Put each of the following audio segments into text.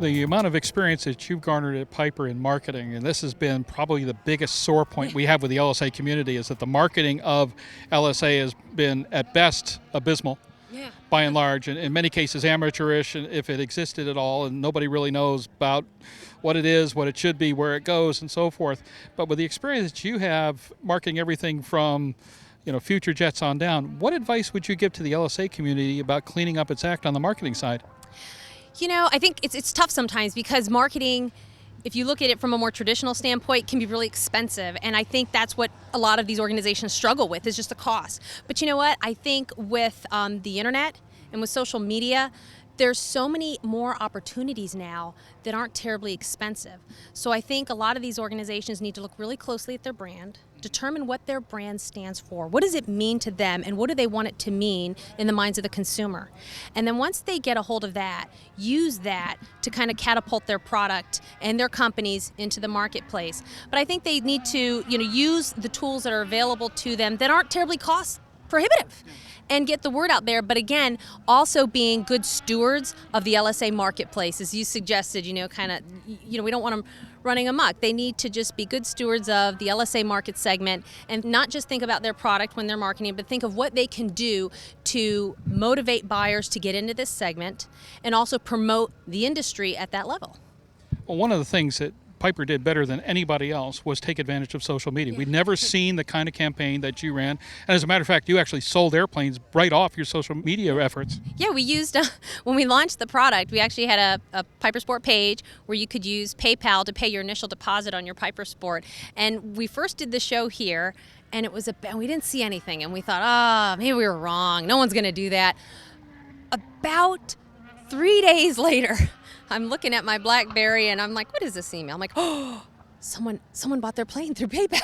The amount of experience that you've garnered at Piper in marketing, and this has been probably the biggest sore point we have with the LSA community, is that the marketing of LSA has been at best abysmal, by and large, and in many cases amateurish, if it existed at all, and nobody really knows about what it is, what it should be, where it goes, and so forth. But with the experience that you have marketing everything from future jets on down, what advice would you give to the LSA community about cleaning up its act on the marketing side? I think it's tough sometimes because marketing, if you look at it from a more traditional standpoint, can be really expensive. And I think that's what a lot of these organizations struggle with, is just the cost. But you know what? I think with the internet and with social media, there's so many more opportunities now that aren't terribly expensive. So I think a lot of these organizations need to look really closely at their brand, determine what their brand stands for. What does it mean to them, and what do they want it to mean in the minds of the consumer? And then once they get a hold of that, use that to kind of catapult their product and their companies into the marketplace. But I think they need to, use the tools that are available to them that aren't terribly cost prohibitive, and get the word out there. But again, also being good stewards of the LSA marketplace, as you suggested, we don't want them running amok. They need to just be good stewards of the LSA market segment and not just think about their product when they're marketing, but think of what they can do to motivate buyers to get into this segment and also promote the industry at that level. Well, one of the things that Piper did better than anybody else was take advantage of social media. We'd never seen the kind of campaign that you ran. And as a matter of fact, you actually sold airplanes right off your social media efforts. Yeah, we used, when we launched the product, we actually had a PiperSport page where you could use PayPal to pay your initial deposit on your PiperSport. And we first did the show here, and we didn't see anything. And we thought, maybe we were wrong. No one's going to do that. About 3 days later, I'm looking at my BlackBerry and I'm like, what is this email? I'm like, someone bought their plane through PayPal.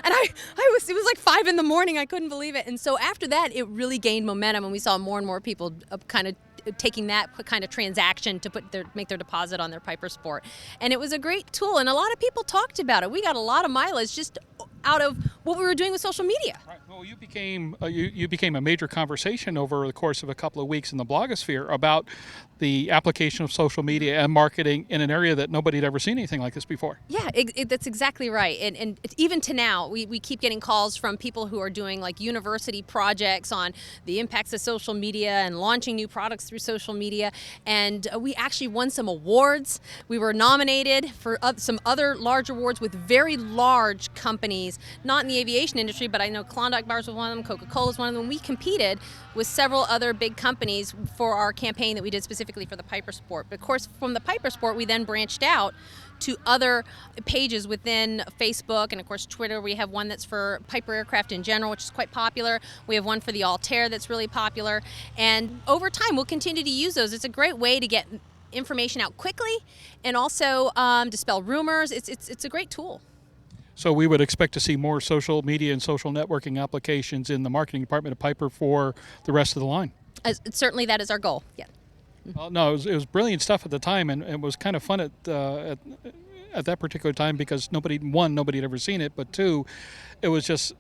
And it was like 5 a.m. I couldn't believe it. And so after that, it really gained momentum, and we saw more and more people kind of taking that kind of transaction to make their deposit on their PiperSport. And it was a great tool, and a lot of people talked about it. We got a lot of mileage just out of what we were doing with social media. Right. Well, you became a major conversation over the course of a couple of weeks in the blogosphere about the application of social media and marketing in an area that nobody had ever seen anything like this before. Yeah, that's exactly right. And even to now, we keep getting calls from people who are doing like university projects on the impacts of social media and launching new products through social media. And we actually won some awards. We were nominated for some other large awards with very large companies, not in the aviation industry, but I know Klondike Bars was one of them, Coca-Cola was one of them. We competed with several other big companies for our campaign that we did specifically for the PiperSport. But of course, from the PiperSport, we then branched out to other pages within Facebook and of course Twitter. We have one that's for Piper Aircraft in general, which is quite popular. We have one for the Altair that's really popular. And over time, we'll continue to use those. It's a great way to get information out quickly and also dispel rumors. It's a great tool. So we would expect to see more social media and social networking applications in the marketing department of Piper for the rest of the line. Certainly that is our goal, yeah. Well, no, it was brilliant stuff at the time, and it was kind of fun at that particular time because nobody had ever seen it, but two, it was just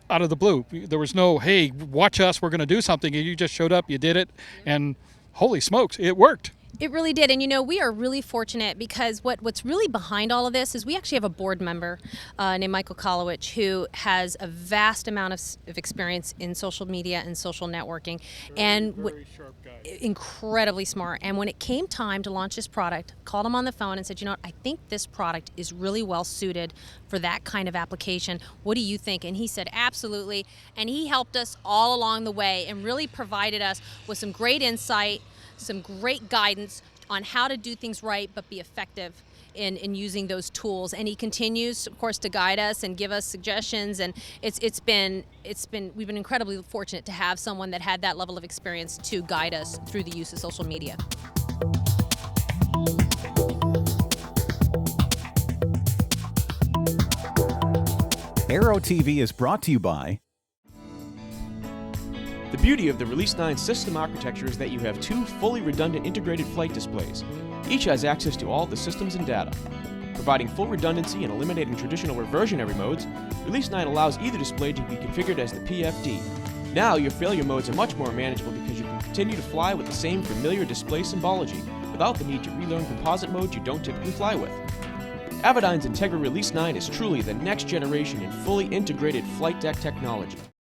out of the blue. There was no, hey, watch us, we're going to do something, and you just showed up, you did it, and holy smokes, it worked. It really did. And we are really fortunate because what's really behind all of this is we actually have a board member named Michael Kolowich who has a vast amount of experience in social media and social networking. Very sharp guy. Incredibly smart. And when it came time to launch this product, called him on the phone and said, I think this product is really well suited for that kind of application. What do you think? And he said, absolutely. And he helped us all along the way and really provided us with some great insight, some great guidance on how to do things right but be effective in using those tools. And he continues, of course, to guide us and give us suggestions. And we've been incredibly fortunate to have someone that had that level of experience to guide us through the use of social media. Aero-TV is brought to you by... The beauty of the Release 9 system architecture is that you have 2 fully redundant integrated flight displays. Each has access to all the systems and data. Providing full redundancy and eliminating traditional reversionary modes, Release 9 allows either display to be configured as the PFD. Now your failure modes are much more manageable because you can continue to fly with the same familiar display symbology without the need to relearn composite modes you don't typically fly with. Avidyne's Integra Release 9 is truly the next generation in fully integrated flight deck technology.